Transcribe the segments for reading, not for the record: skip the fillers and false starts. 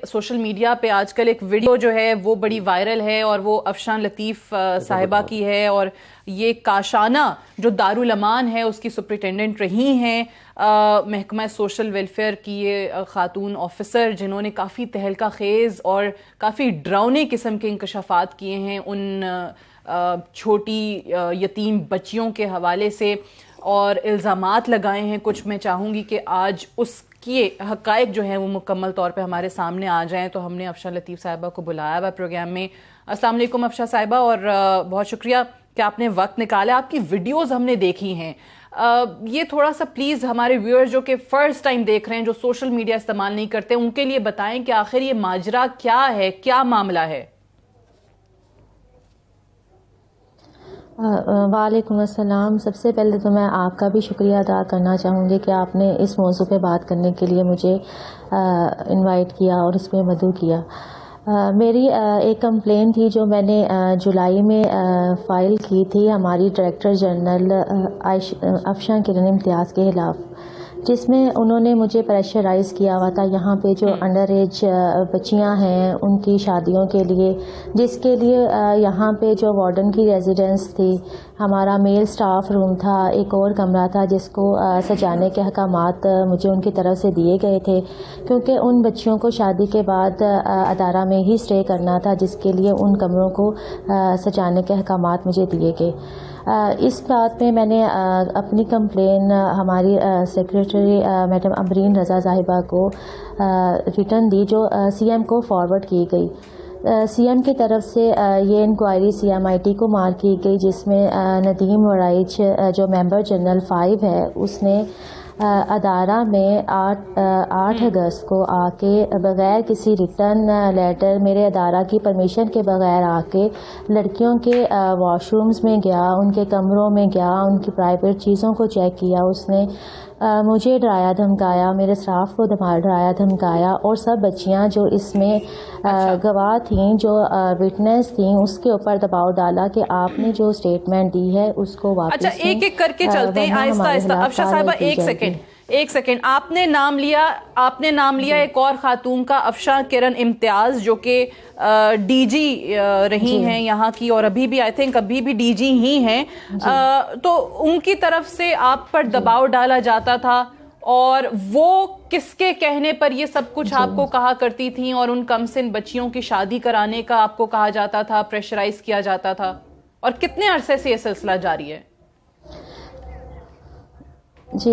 Social media پہ آج کل ایک ویڈیو جو ہے وہ بڑی وائرل ہے اور وہ افشان لطیف صاحبہ کی ہے، اور یہ کاشانہ جو دارالامان ہے اس کی سپرنٹینڈنٹ رہی ہیں، محکمہ سوشل ویلفیئر کی یہ خاتون آفیسر جنہوں نے کافی تہلکہ خیز اور کافی ڈراؤنے قسم کے انکشافات کیے ہیں ان چھوٹی یتیم بچیوں کے حوالے سے اور الزامات لگائے ہیں کچھ۔ میں چاہوں گی کہ آج اس کی حقائق جو ہیں وہ مکمل طور پہ ہمارے سامنے آ جائیں، تو ہم نے افشان لطیف صاحبہ کو بلایا ہوا پروگرام میں۔ السلام علیکم افشا صاحبہ، اور بہت شکریہ کہ آپ نے وقت نکالا۔ آپ کی ویڈیوز ہم نے دیکھی ہیں، یہ تھوڑا سا پلیز ہمارے ویورز جو کہ فرسٹ ٹائم دیکھ رہے ہیں، جو سوشل میڈیا استعمال نہیں کرتے، ان کے لیے بتائیں کہ آخر یہ ماجرا کیا ہے، کیا معاملہ ہے؟ وعلیکم السلام۔ سب سے پہلے تو میں آپ کا بھی شکریہ ادا کرنا چاہوں گی کہ آپ نے اس موضوع پہ بات کرنے کے لیے مجھے انوائٹ کیا اور اس پہ مدعو کیا۔ میری ایک کمپلین تھی جو میں نے جولائی میں فائل کی تھی ہماری ڈائریکٹر جنرل افشاں کرن امتیاز کے خلاف، جس میں انہوں نے مجھے پریشرائز کیا ہوا تھا یہاں پہ جو انڈر ایج بچیاں ہیں ان کی شادیوں کے لیے، جس کے لیے یہاں پہ جو وارڈن کی ریزیڈنس تھی، ہمارا میل سٹاف روم تھا، ایک اور کمرہ تھا جس کو سجانے کے احکامات مجھے ان کی طرف سے دیے گئے تھے، کیونکہ ان بچیوں کو شادی کے بعد ادارہ میں ہی اسٹے کرنا تھا، جس کے لیے ان کمروں کو سجانے کے احکامات مجھے دیے گئے۔ اس بات میں نے اپنی کمپلین ہماری سیکریٹری میڈم امبرین رضا صاحبہ کو ریٹرن دی، جو سی ایم کو فارورڈ کی گئی۔ سی ایم کی طرف سے یہ inquiry C M I T کو مار کی گئی، جس میں ندیم ورائچ جو ممبر جنرل 5 ہے، اس نے ادارہ میں 8 اگست کو آ کے بغیر کسی ریٹرن لیٹر، میرے ادارہ کی پرمیشن کے بغیر آ کے لڑکیوں کے واش رومز میں گیا، ان کے کمروں میں گیا، ان کی پرائیویٹ چیزوں کو چیک کیا۔ اس نے مجھے ڈرایا دھمکایا، میرے اسٹاف کو ڈرایا دھمکایا، اور سب بچیاں جو اس میں گواہ تھیں، جو وٹنس تھیں، اس کے اوپر دباؤ ڈالا کہ آپ نے جو اسٹیٹمنٹ دی ہے اس کو واپس۔ اچھا، ایک ایک کر کے چلتے ہیں آہستہ آہستہ۔ افشا صاحبہ ایک سیکنڈ، آپ نے نام لیا ایک اور خاتون کا، افشاں کرن امتیاز، جو کہ ڈی جی رہی ہیں یہاں کی، اور ابھی بھی آئی تھنک ابھی بھی ڈی جی ہی ہیں، تو ان کی طرف سے آپ پر دباؤ ڈالا جاتا تھا، اور وہ کس کے کہنے پر یہ سب کچھ آپ کو کہا کرتی تھیں، اور ان کم سن بچیوں کی شادی کرانے کا آپ کو کہا جاتا تھا، پریشرائز کیا جاتا تھا، اور کتنے عرصے سے یہ سلسلہ جاری ہے؟ جی،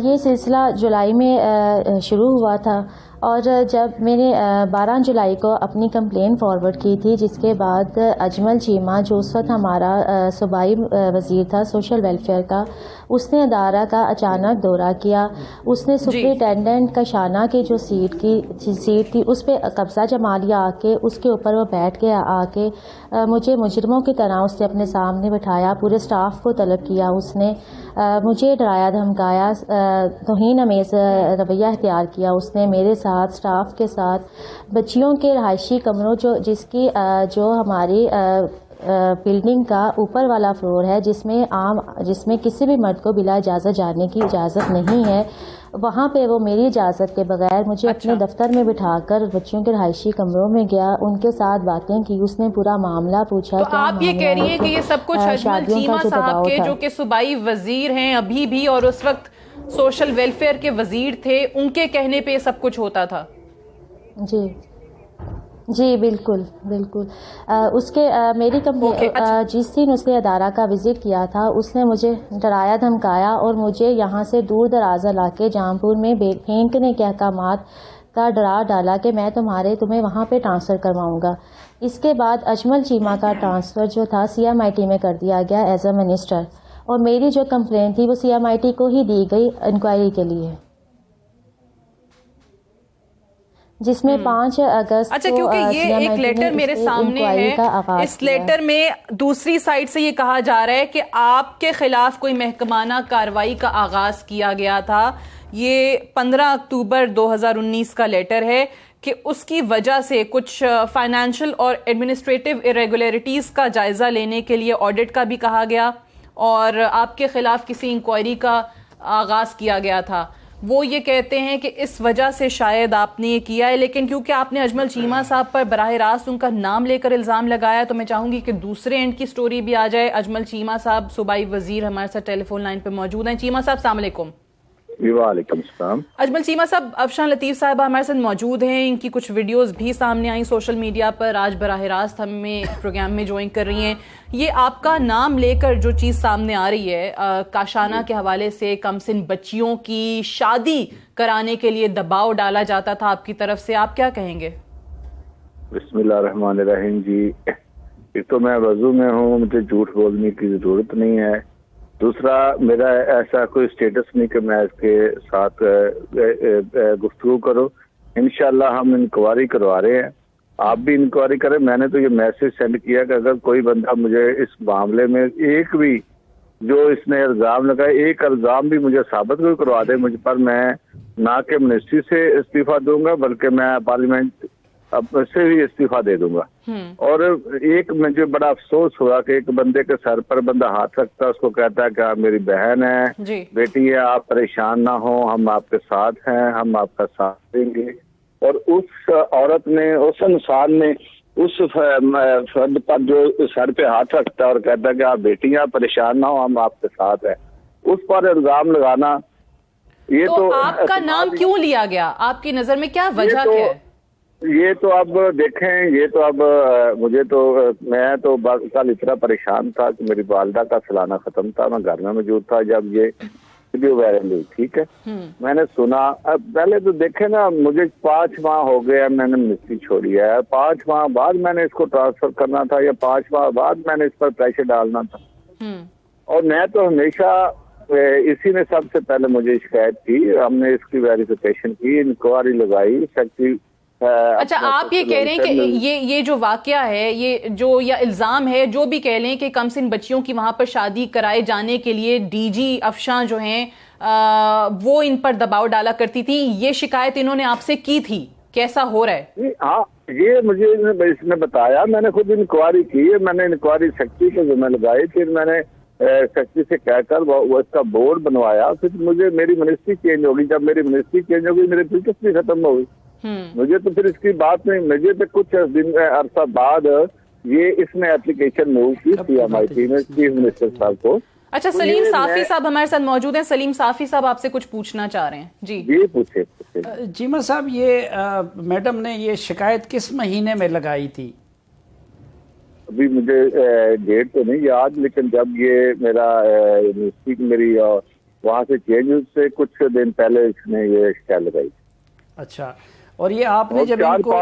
یہ سلسلہ جولائی میں شروع ہوا تھا، اور جب میں نے 12 جولائی کو اپنی کمپلین فارورڈ کی تھی، جس کے بعد اجمل چیمہ جو اس وقت ہمارا صوبائی وزیر تھا سوشل ویلفیئر کا، اس نے ادارہ کا اچانک دورہ کیا۔ اس نے سپرنٹینڈنٹ کاشانہ کی جو سیٹ تھی اس پہ قبضہ جما لیا آ کے، اس کے اوپر وہ بیٹھ گیا آ کے، مجھے مجرموں کی طرح اس نے اپنے سامنے بٹھایا، پورے سٹاف کو طلب کیا، اس نے مجھے ڈرایا دھمکایا، توہین آمیز رویہ اختیار کیا اس نے میرے ساتھ، سٹاف کے ساتھ، بچیوں کے رہائشی کمروں جو ہماری بلڈنگ کا اوپر والا فلور ہے، جس میں کسی بھی مرد کو بلا اجازت جانے کی اجازت نہیں ہے، وہاں پہ وہ میری اجازت کے بغیر مجھے اپنے دفتر میں بٹھا کر بچیوں کے رہائشی کمروں میں گیا، ان کے ساتھ باتیں کی، اس نے پورا معاملہ پوچھا۔ تو آپ یہ کہہ رہی ہیں کہ یہ سب کچھ اجمل چیمہ صاحب کے، جو کہ صوبائی وزیر ہیں ابھی بھی اور اس وقت سوشل ویلفیئر کے وزیر تھے، ان کے کہنے پہ یہ سب کچھ ہوتا تھا؟ جی بالکل۔ اس کے میری جس دن اس نے ادارہ کا وزٹ کیا تھا، اس نے مجھے ڈرایا دھمکایا اور مجھے یہاں سے دور دراز علاقے جامپور میں پھینکنے کے احکامات کا ڈرا ڈالا کہ میں تمہیں وہاں پہ ٹرانسفر کرواؤں گا۔ اس کے بعد اجمل چیمہ کا ٹرانسفر جو تھا سی ایم آئی ٹی میں کر دیا گیا ایز اے منسٹر، اور میری جو کمپلین تھی وہ سی ایم آئی ٹی کو ہی دی گئی انکوائری کے لیے، جس میں 5 اگست اچھا، کیونکہ یہ ایک لیٹر میرے سامنے ہے، اس لیٹر میں دوسری سائٹ سے یہ کہا جا رہا ہے کہ آپ کے خلاف کوئی محکمانہ کارروائی کا آغاز کیا گیا تھا۔ یہ 15 اکتوبر 2019 کا لیٹر ہے کہ اس کی وجہ سے کچھ فائنینشل اور ایڈمنسٹریٹو irregularities کا جائزہ لینے کے لیے آڈٹ کا بھی کہا گیا، اور آپ کے خلاف کسی انکوائری کا آغاز کیا گیا تھا۔ وہ یہ کہتے ہیں کہ اس وجہ سے شاید آپ نے یہ کیا ہے، لیکن کیونکہ آپ نے اجمل چیمہ صاحب پر براہ راست ان کا نام لے کر الزام لگایا تو میں چاہوں گی کہ دوسرے اینڈ کی سٹوری بھی آ جائے. اجمل چیمہ صاحب صوبائی وزیر ہمارے ساتھ ٹیلی فون لائن پہ موجود ہیں. چیمہ صاحب السلام علیکم. وعلیکم السلام. اجمل چیمہ صاحب، افشان لطیف صاحبہ ہمارے ساتھ موجود ہیں. ان کی کچھ ویڈیوز بھی سامنے آئیں سوشل میڈیا پر، آج براہ راست ہمیں پروگرام میں جوائن کر رہی ہیں. یہ آپ کا نام لے کر جو چیز سامنے آ رہی ہے، کاشانہ کے حوالے سے کم سن بچیوں کی شادی کرانے کے لیے دباؤ ڈالا جاتا تھا آپ کی طرف سے، آپ کیا کہیں گے؟ بسم اللہ الرحمن الرحیم. جی، ایک تو میں وضو میں ہوں، مجھے جھوٹ بولنے کی ضرورت نہیں ہے. دوسرا، میرا ایسا کوئی سٹیٹس نہیں کہ میں اس کے ساتھ گفتگو کروں. انشاءاللہ ہم انکوائری کروا رہے ہیں، آپ بھی انکوائری کریں. میں نے تو یہ میسج سینڈ کیا کہ اگر کوئی بندہ مجھے اس معاملے میں ایک بھی جو اس نے الزام لگائے، ایک الزام بھی مجھے ثابت کوئی کروا دے مجھ پر، میں نہ کہ منسٹری سے استعفیٰ دوں گا بلکہ میں پارلیمنٹ سے بھی استعفیٰ دے دوں گا. اور ایک مجھے بڑا افسوس ہوا کہ ایک بندے کے سر پر بندہ ہاتھ رکھتا ہے، اس کو کہتا ہے کہ آپ میری بہن ہے، بیٹی ہے، آپ پریشان نہ ہوں، ہم آپ کے ساتھ ہیں، ہم آپ کا ساتھ دیں گے. اور اس عورت نے، اس انسان نے اس فرد پر جو سر پہ ہاتھ رکھتا ہے اور کہتا ہے کہ آپ بیٹی ہیں، آپ پریشان نہ ہو، ہم آپ کے ساتھ ہیں، اس پر الزام لگانا، یہ تو آپ کا نام کیوں لیا گیا؟ آپ کی نظر میں کیا وجہ ہے؟ یہ تو اب دیکھیں، یہ تو اب مجھے تو، میں تو کل اتنا پریشان تھا کہ میری والدہ کا سالانہ ختم تھا، میں گھر میں موجود تھا جب یہ ویڈیو وائرل ہوئی. ٹھیک ہے، میں نے سنا. اب پہلے تو دیکھیں نا، مجھے 5 ماہ ہو گیا میں نے منسٹری چھوڑی ہے. 5 ماہ بعد میں نے اس کو ٹرانسفر کرنا تھا، یا 5 ماہ بعد میں نے اس پر پریشر ڈالنا تھا. اور میں تو ہمیشہ، اسی نے سب سے پہلے مجھے شکایت کی، ہم نے اس کی ویریفیکیشن کی، انکوائری لگائی. سیکٹری، اچھا، آپ یہ کہہ رہے ہیں کہ یہ جو واقعہ ہے، یہ جو یا الزام ہے، جو بھی کہہ لیں کہ کم سن بچیوں کی وہاں پر شادی کرائے جانے کے لیے ڈی جی افشان جو ہیں وہ ان پر دباؤ ڈالا کرتی تھی، یہ شکایت انہوں نے آپ سے کی تھی؟ کیسا ہو رہا ہے؟ ہاں، یہ مجھے اس نے بتایا، میں نے خود انکوائری کی، میں نے انکوائری سیکٹری کے ذمہ لگائی، پھر میں نے سیکٹری سے کہہ کر وہ اس کا بورڈ بنوایا. پھر مجھے میری منسٹری چینج ہوگی، جب میری منسٹری چینج ہوگی میری دلچسپی ختم ہوگی. مجھے تو پھر اس کی بات نہیں، مجھے تو کچھ دن عرصہ بعد یہ اس نے اپلیکیشن موو کی CMIT میں چیف منسٹر صاحب کو. اچھا، سلیم صافی صاحب ہمارے ساتھ موجود ہیں. سلیم صافی صاحب آپ سے کچھ پوچھنا چاہ رہے ہیں. جی پوچھے. چیمہ صاحب، یہ میڈم نے یہ شکایت کس مہینے میں لگائی تھی؟ ابھی مجھے ڈیٹ تو نہیں یاد، لیکن جب یہ میرا یونیورسٹی میری وہاں سے چینج سے کچھ دن پہلے اس نے یہ شکایت لگائی. اچھا، اور یہ آپ نے جب ان کو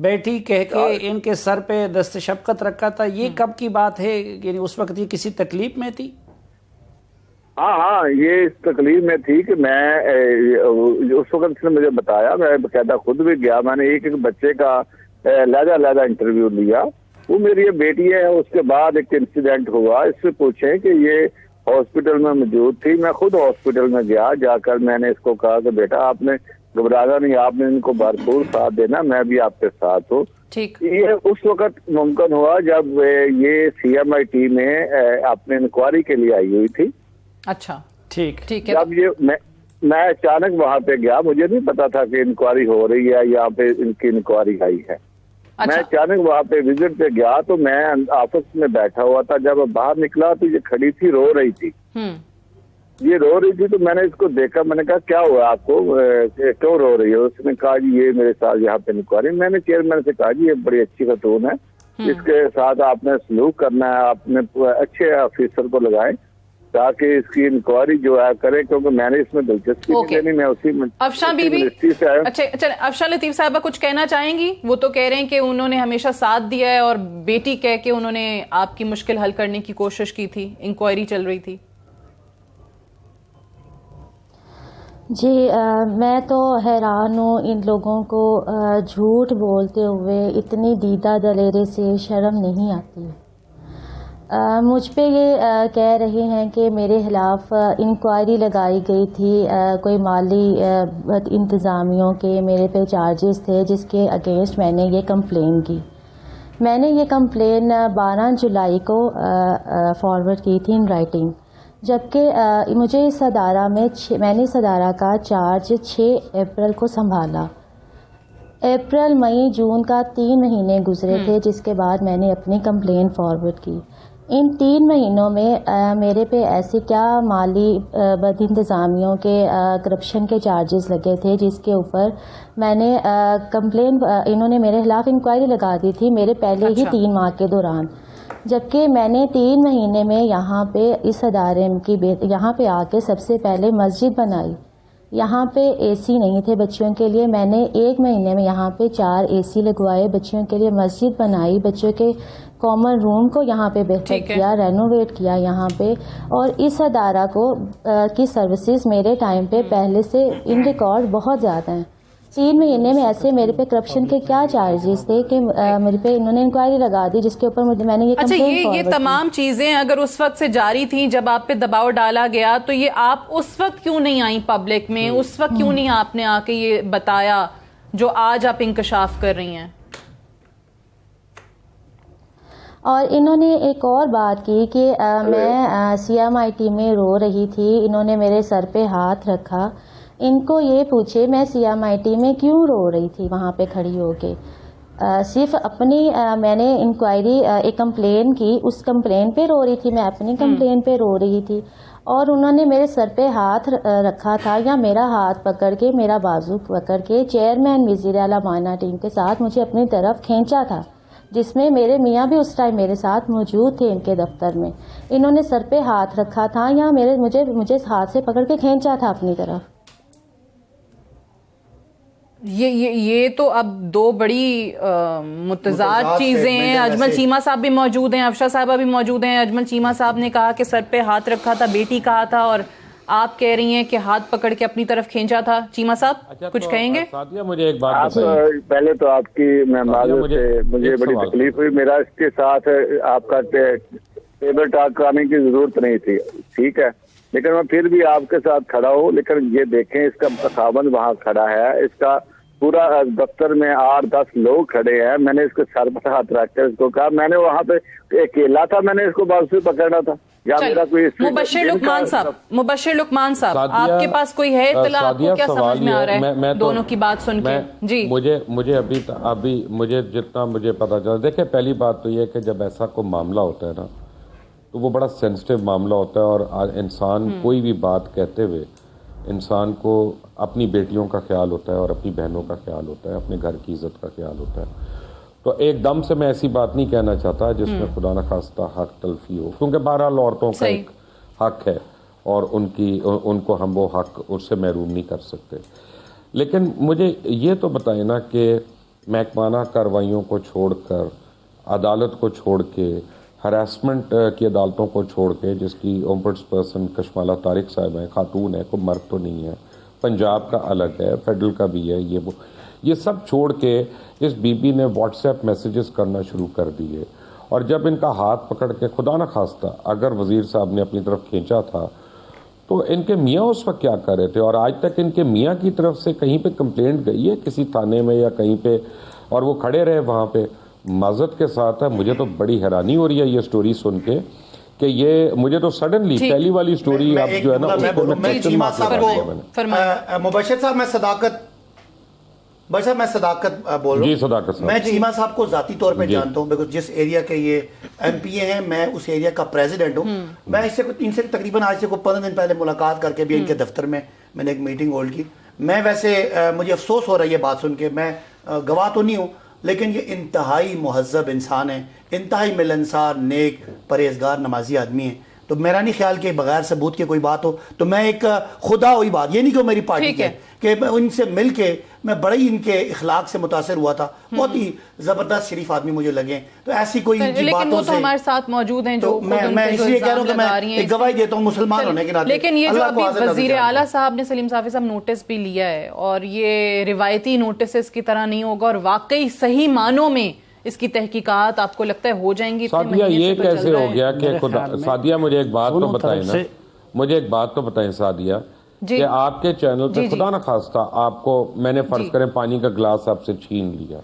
بیٹی کہہ کے ان کے سر پہ دست شفقت رکھا تھا، یہ کب کی بات ہے؟ یعنی اس وقت یہ کسی تکلیف میں تھی؟ ہاں، یہ اس تکلیف میں تھی کہ میں اس وقت اس نے مجھے بتایا، میں باقاعدہ خود بھی گیا، میں نے ایک بچے کا علیحدہ انٹرویو لیا. وہ میری یہ بیٹی ہے. اس کے بعد ایک انسیڈنٹ ہوا، اس سے پوچھیں کہ یہ ہاسپٹل میں موجود تھی. میں خود ہاسپٹل میں گیا، جا کر میں نے اس کو کہا کہ بیٹا آپ نے گھبرانا نہیں، آپ نے ان کو بھرپور ساتھ دینا، میں بھی آپ کے ساتھ ہوں. یہ اس وقت ممکن ہوا جب یہ CMIT میں اپنے انکوائری کے لیے آئی ہوئی تھی. اچھا، ٹھیک ہے. جب یہ میں اچانک وہاں پہ گیا، مجھے نہیں پتا تھا کہ انکوائری ہو رہی ہے، یہاں پہ ان کی انکوائری آئی ہے. میں اچانک وہاں پہ وزٹ پہ گیا تو میں آفس میں بیٹھا ہوا تھا. جب باہر نکلا تو یہ کھڑی تھی، رو رہی تھی. تو میں نے اس کو دیکھا، میں نے کہا کیا ہوا آپ کو، کیوں رو رہی ہے؟ اس نے کہا جی یہ میرے ساتھ یہاں پہ انکوائری. میں نے چیئرمین سے کہا جی یہ بڑی اچھی خاتون ہے، اس کے ساتھ آپ نے سلوک کرنا ہے، آپ نے اچھے آفیسر کو لگائیں تاکہ اس کی انکوائری جو ہے کرے، کیونکہ میں نے اس میں دلچسپی نہیں لینی. میں اسی افشان بی بی، اچھا افشان لطیف صاحبہ کچھ کہنا چاہیں گی؟ وہ تو کہہ رہے ہیں کہ انہوں نے ہمیشہ ساتھ دیا ہے اور بیٹی کہہ کے انہوں نے آپ کی مشکل حل کرنے کی کوشش کی تھی، انکوائری چل رہی تھی. جی، میں تو حیران ہوں ان لوگوں کو جھوٹ بولتے ہوئے اتنی دیدہ دلیری سے شرم نہیں آتی. مجھ پہ یہ کہہ رہے ہیں کہ میرے خلاف انکوائری لگائی گئی تھی، کوئی مالی انتظامیوں کے میرے پہ چارجز تھے جس کے اگینسٹ میں نے یہ کمپلین کی. میں نے یہ کمپلین 12 جولائی کو فارورڈ کی تھی ان رائٹنگ. جبکہ مجھے اس ادارہ میں نے اس ادارہ کا چارج 6 اپریل کو سنبھالا. اپریل مئی جون کا 3 مہینے گزرے تھے جس کے بعد میں نے اپنی کمپلین فارورڈ کی. ان 3 مہینوں میں میرے پہ ایسے کیا مالی بد انتظامیوں کے کرپشن کے چارجز لگے تھے جس کے اوپر میں نے کمپلین انہوں نے میرے خلاف انکوائری لگا دی تھی میرے پہلے ہی 3 ماہ کے دوران. جبکہ میں نے 3 مہینے میں یہاں پہ اس ادارے کی یہاں پہ آ کے سب سے پہلے مسجد بنائی. یہاں پہ اے سی نہیں تھے بچوں کے لیے, میں نے 1 مہینے میں یہاں پہ 4 اے سی لگوائے, بچوں کے لیے مسجد بنائی, بچوں کے کامن روم کو یہاں پہ بہتر کیا, رینوویٹ کیا یہاں پہ. اور اس ادارہ کو کی سروسز میرے ٹائم پہ پہلے سے ان ریکارڈ بہت زیادہ ہیں. 3 مہینے میں ایسے میرے پہ کرپشن کے کیا چارجز تھے کہ میرے پہ انہوں نے انکوائری لگا دی جس کے اوپر میں نے یہ اچھا یہ تمام چیزیں اگر اس وقت سے جاری تھیں جب آپ پہ دباؤ ڈالا گیا تو یہ آپ اس وقت کیوں نہیں آئیں پبلک میں, اس وقت کیوں نہیں آپ نے آ کے یہ بتایا جو آج آپ انکشاف کر رہی ہیں؟ اور انہوں نے ایک اور بات کی کہ میں CMIT میں رو رہی تھی, انہوں نے میرے سر پہ ہاتھ رکھا. ان کو یہ پوچھے میں CMIT میں کیوں رو رہی تھی وہاں پہ کھڑی ہو کے, صرف اپنی میں نے انکوائری ایک کمپلین کی, اس کمپلین پہ رو رہی تھی, میں اپنی کمپلین پہ رو رہی تھی. اور انہوں نے میرے سر پہ ہاتھ رکھا تھا یا میرا ہاتھ پکڑ کے میرا بازو پکڑ کے چیئرمین وزیر اعلیٰ معائنہ ٹیم کے ساتھ مجھے اپنی طرف کھینچا تھا, جس میں میرے میاں بھی اس ٹائم میرے ساتھ موجود تھے ان کے دفتر میں. انہوں نے سر پہ ہاتھ رکھا تھا یا مجھے ہاتھ سے پکڑ کے کھینچا تھا اپنی طرف. یہ تو اب 2 بڑی متضاد چیزیں ہیں. اجمل چیمہ صاحب بھی موجود ہیں, افشا صاحبہ بھی موجود ہیں. اجمل چیمہ صاحب نے کہا کہ سر پہ ہاتھ رکھا تھا, بیٹی کہا تھا, اور آپ کہہ رہی ہیں کہ ہاتھ پکڑ کے اپنی طرف کھینچا تھا. چیمہ صاحب کچھ کہیں گے؟ سعدیہ مجھے ایک بات پہلے تو آپ کی میں معذرت سے مجھے بڑی تکلیف ہوئی. میرا اس کے ساتھ آپ کا ٹیبل ٹاک کرانے کی ضرورت نہیں تھی, ٹھیک ہے, لیکن میں پھر بھی آپ کے ساتھ کھڑا ہوں. لیکن یہ دیکھیں اس کا خاوند وہاں کھڑا ہے, اس کا پورا دفتر میں 8-10 لوگ کھڑے ہیں. میں نے اس کے سر پر ہاتھ رکھ کر اس کو کہا, میں نے وہاں پہ اکیلا تھا, میں نے اس کو بازو سے پکڑنا تھا یا میرا کوئی. مبشر لقمان صاحب آپ کے پاس کوئی ہے اطلاع, آپ کو کیا سمجھ میں آ رہا ہے دونوں کی بات سن کے؟ جی مجھے ابھی مجھے جتنا مجھے پتا چلا, دیکھیں پہلی بات تو یہ کہ جب ایسا کوئی معاملہ ہوتا ہے نا تو وہ بڑا سینسٹیو معاملہ ہوتا ہے, اور انسان کوئی بھی بات کہتے ہوئے انسان کو اپنی بیٹیوں کا خیال ہوتا ہے اور اپنی بہنوں کا خیال ہوتا ہے, اپنے گھر کی عزت کا خیال ہوتا ہے. تو ایک دم سے میں ایسی بات نہیں کہنا چاہتا جس میں خدا نخواستہ حق تلفی ہو, کیونکہ بہرحال عورتوں کا ایک حق ہے اور ان کو ہم وہ حق اس سے محروم نہیں کر سکتے. لیکن مجھے یہ تو بتائیں نا کہ محکمانہ کارروائیوں کو چھوڑ کر, عدالت کو چھوڑ کے, ہراسمنٹ کی عدالتوں کو چھوڑ کے, جس کی اومبڈس پرسن کشمالہ طارق صاحب ہیں, خاتون ہے, کوئی مرد تو نہیں ہے, پنجاب کا الگ ہے, فیڈرل کا بھی ہے, یہ سب چھوڑ کے اس بی بی نے واٹس ایپ میسیجز کرنا شروع کر دیے. اور جب ان کا ہاتھ پکڑ کے خدا نہ خواستہ اگر وزیر صاحب نے اپنی طرف کھینچا تھا تو ان کے میاں اس وقت کیا کر رہے تھے, اور آج تک ان کے میاں کی طرف سے کہیں پہ کمپلینٹ گئی ہے کسی تھانے میں یا کہیں پہ, اور وہ کھڑے رہے وہاں پہ؟ معذرت کے ساتھ ہے, مجھے تو بڑی حیرانی ہو رہی ہے یہ سٹوری سن کے کہ یہ مجھے تو سڈنلی پہلی والی سٹوری اب جو ہے نا مبشر صاحب میں صداقت بول رہا ہوں. جی صداقت صاحب, میں چیمہ صاحب کو ذاتی طور پہ جانتا ہوں, بیکاز جس ایریا کے یہ MP ہیں میں اس ایریا کا پریزیڈنٹ ہوں. میں ان سے تقریباً آج سے 15 دن پہلے ملاقات کر کے بھی ان کے دفتر میں نے ایک میٹنگ ہولڈ کی. میں ویسے مجھے افسوس ہو رہا ہے یہ بات سن کے, میں گواہ تو نہیں ہوں, لیکن یہ انتہائی مہذب انسان ہیں, انتہائی ملنسار, نیک, پرہیزگار, نمازی آدمی ہیں. تو میرا نہیں خیال کہ بغیر ثبوت کے کوئی بات ہو. تو میں ایک خدا ہوئی بات, یہ نہیں کہ میری پارٹی ہے, کہ ان سے مل کے میں بڑے ہی ان کے اخلاق سے متاثر ہوا تھا, بہت ہی زبردست شریف آدمی مجھے لگے. تو ایسی کوئی ان کی باتوں سے ہمارے ساتھ موجود ہیں جو میں اس لیے کہہ رہا ہوں کہ میں ایک گواہی دیتا ہوں مسلمان ہونے کے ناطے. لیکن یہ جو ابھی وزیر اعلیٰ صاحب نے, سلیم صافی صاحب, نوٹس بھی لیا ہے, اور یہ روایتی نوٹسز کی طرح نہیں ہوگا, اور واقعی صحیح معنوں میں اس کی تحقیقات آپ کو لگتا ہے ہو جائیں گی؟ سعدیہ یہ کیسے ہو گیا کہ سعدیہ مجھے ایک بات تو بتائیں نا, مجھے ایک بات تو بتائیں سعدیہ, کہ آپ کے چینل پہ خدا نہ خواستہ آپ کو میں نے فرض کریں پانی کا گلاس آپ سے چھین لیا,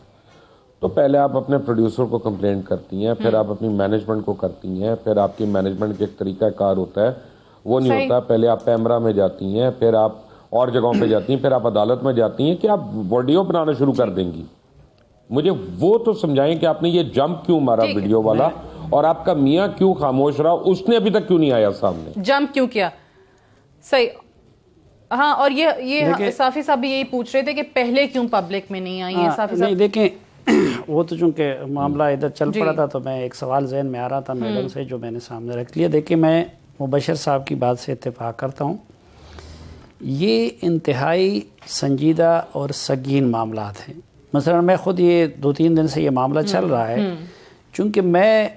تو پہلے آپ اپنے پروڈیوسر کو کمپلینٹ کرتی ہیں, پھر آپ اپنی مینجمنٹ کو کرتی ہیں, پھر آپ کی مینجمنٹ کے ایک طریقہ کار ہوتا ہے وہ نہیں صحیح. ہوتا. پہلے آپ پیمرا میں جاتی ہیں, پھر آپ اور جگہوں پہ جاتی ہیں, پھر آپ عدالت میں جاتی ہیں کہ آپ ویڈیو بنانا شروع کر دیں گی. مجھے وہ تو سمجھائیں کہ آپ نے یہ جمپ کیوں مارا ویڈیو والا, اور آپ کا میاں کیوں خاموش رہا, اس نے ابھی تک کیوں نہیں آیا سامنے, جمپ کیوں کیا؟ صحیح. ہاں, اور یہ صافی صاحب بھی یہی پوچھ رہے تھے کہ پہلے کیوں پبلک میں نہیں آئی ہیں صافی صاحب؟ نہیں دیکھیں, وہ تو چونکہ معاملہ ادھر چل پڑا تھا تو میں ایک سوال ذہن میں آ رہا تھا میڈم سے جو میں نے سامنے رکھ لیا. دیکھیں, میں مبشر صاحب کی بات سے اتفاق کرتا ہوں. یہ انتہائی سنجیدہ اور سنگین معاملات ہیں. مثلا میں خود یہ 2-3 دن سے یہ معاملہ چل رہا ہے, چونکہ میں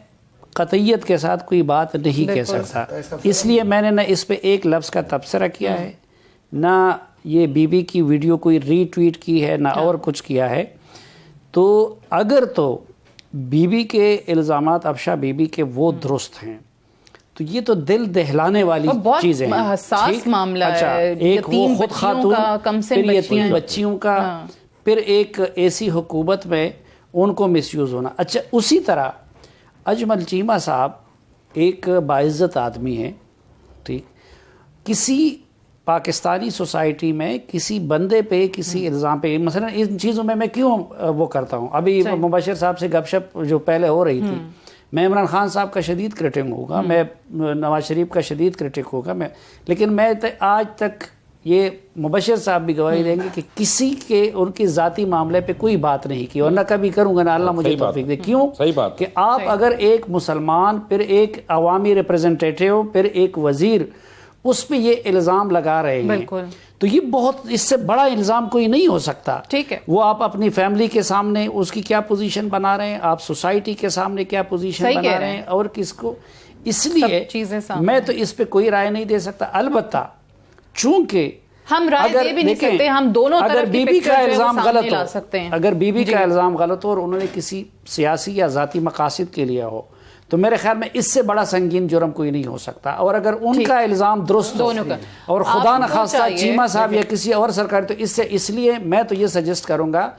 قطعیت کے ساتھ کوئی بات نہیں کہہ سکتا, اس لیے میں نے نہ اس پہ ایک لفظ کا تبصرہ کیا ہے, نہ یہ بی بی کی ویڈیو کوئی ری ٹویٹ کی ہے, نہ اور کچھ کیا ہے. تو اگر تو بی بی کے الزامات افشا بی بی کے وہ درست ہیں تو یہ تو دل دہلانے والی چیزیں ہیں. بہت حساس معاملہ ہے. ایک وہ خود خاتون, پھر یتیم بچیوں کا, پھر ایک ایسی حکومت میں ان کو مس یوز ہونا. اچھا, اسی طرح اجمل چیمہ صاحب ایک باعزت آدمی ہیں, ٹھیک, کسی پاکستانی سوسائٹی میں کسی بندے پہ کسی الزام پہ, مثلا ان چیزوں میں کیوں وہ کرتا ہوں. ابھی مبشر صاحب سے گپ شپ جو پہلے ہو رہی تھی, میں عمران خان صاحب کا شدید کرٹک ہوگا, میں نواز شریف کا شدید کرٹک ہوگا, لیکن میں آج تک یہ مبشر صاحب بھی گواہی دیں گے کہ کسی کے ان کی ذاتی معاملے پہ کوئی بات نہیں کی, اور نہ کبھی کروں گا, نہ اللہ مجھے توفیق دے. کیوں کہ آپ اگر ایک مسلمان, پھر ایک عوامی ریپرزنٹیٹیو, پھر ایک وزیر, اس پہ یہ الزام لگا رہے ہیں, تو یہ بہت, اس سے بڑا الزام کوئی نہیں ہو سکتا. ٹھیک ہے, وہ آپ اپنی فیملی کے سامنے اس کی کیا پوزیشن بنا رہے ہیں, آپ سوسائٹی کے سامنے کیا پوزیشن بنا رہے ہیں, اور کس کو. اس لیے میں تو اس پہ کوئی رائے نہیں دے سکتا. البتہ چونکہ ہم رائے دے بھی نہیں سکتے, ہم دونوں طرف کی پکچر جو ہے وہ سامنے لا سکتے ہیں. اگر بی بی کا الزام غلط ہو اور انہوں نے کسی سیاسی یا ذاتی مقاصد کے لیے ہو, تو میرے خیال میں اس سے بڑا سنگین جرم کوئی نہیں ہو سکتا. اور اگر ان کا الزام درست ہو اور خدا نخواستہ چیمہ صاحب یا کسی اور سرکار, تو اس لیے میں تو یہ سجسٹ کروں گا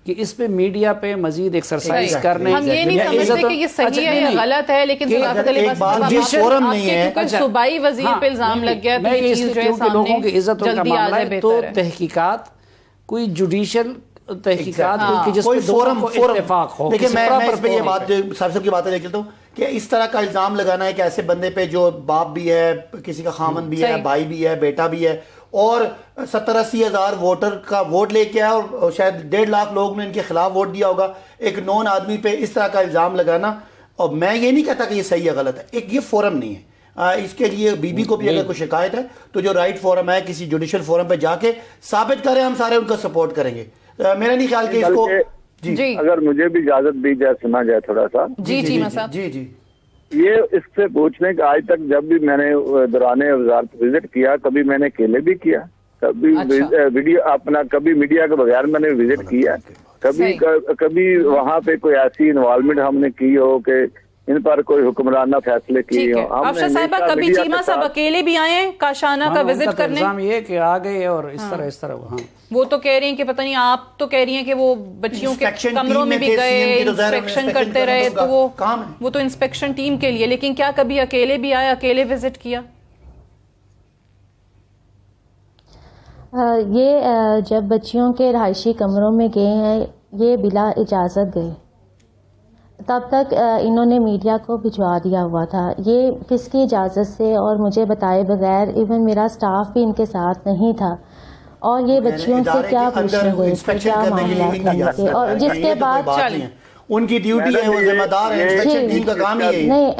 کہ اس پہ میڈیا پہ مزید ایکسرسائز کرنے. ہم یہ نہیں سمجھتے کہ یہ صحیح ہے یا غلط ہے, لیکن فورم نہیں ہے, صوبائی وزیر پہ الزام لگ گیا تو یہ چیز جو ہے سامنے لوگوں کی عزت کا معاملہ ہے, تو تحقیقات, کوئی جوڈیشل تحقیقات, جس پہ فورم اتفاق ہو. دیکھیں, میں اس پہ یہ بات صاحب کی باتیں لے چلتا ہوں کہ اس طرح کا الزام لگانا ہے کہ ایسے بندے پہ جو باپ بھی ہے, کسی کا خامن بھی ہے, بھائی بھی ہے, بیٹا بھی ہے, اور 70-80 ہزار ووٹر کا ووٹ لے کے آیا, اور شاید 1.5 لاکھ لوگ نے ان کے خلاف ووٹ دیا ہوگا, ایک نون آدمی پہ اس طرح کا الزام لگانا. اور میں یہ نہیں کہتا کہ یہ صحیح ہے غلط ہے, ایک یہ فورم نہیں ہے. اس کے لیے بی بی کو بھی اگر کوئی شکایت ہے تو جو رائٹ فورم ہے, کسی جوڈیشل فورم پہ جا کے ثابت کریں, ہم سارے ان کا سپورٹ کریں گے. میرا نہیں خیال کہ اس کو جی اگر مجھے بھی اجازت دی جائے, سنا جائے تھوڑا سا. جی یہ اس سے پوچھنے کہ آج تک جب بھی میں نے دوران وزارت وزٹ کیا, کبھی میں نے اکیلے بھی کیا, کبھی ویڈیو اپنا, کبھی میڈیا کے بغیر میں نے وزٹ کیا, کبھی وہاں پہ کوئی ایسی انوالومنٹ ہم نے کی ہو کہ ان پر کوئی حکمرانہ فیصلے کیے ہوں. افشا صاحبہ, کبھی چیمہ صاحب اکیلے بھی آئے ہیں کاشانہ کا وزٹ کرنے؟ الزام یہ کہ آ گئے اور اس طرح. وہ تو کہہ رہی ہیں کہ پتہ نہیں, آپ تو کہہ رہی ہیں کہ وہ بچیوں کے کمروں میں بھی گئے, انسپیکشن کرتے رہے, تو وہ تو انسپیکشن ٹیم کے لیے, لیکن کیا کبھی اکیلے بھی آئے, اکیلے وزٹ کیا؟ یہ جب بچیوں کے رہائشی کمروں میں گئے ہیں, یہ بلا اجازت گئے, تب تک انہوں نے میڈیا کو بھجوا دیا ہوا تھا. یہ کس کی اجازت سے اور مجھے بتائے بغیر, ایون میرا سٹاف بھی ان کے ساتھ نہیں تھا, اور یہ بچیوں سے کیا پوچھنے گئے تھے, کیا معاملات تھے, اور جس کے بعد ان کی ڈیوٹی ہے, وہ ذمہ دار ہے, انسپیکشن ٹیم کا کام ہی ہے. نہیں,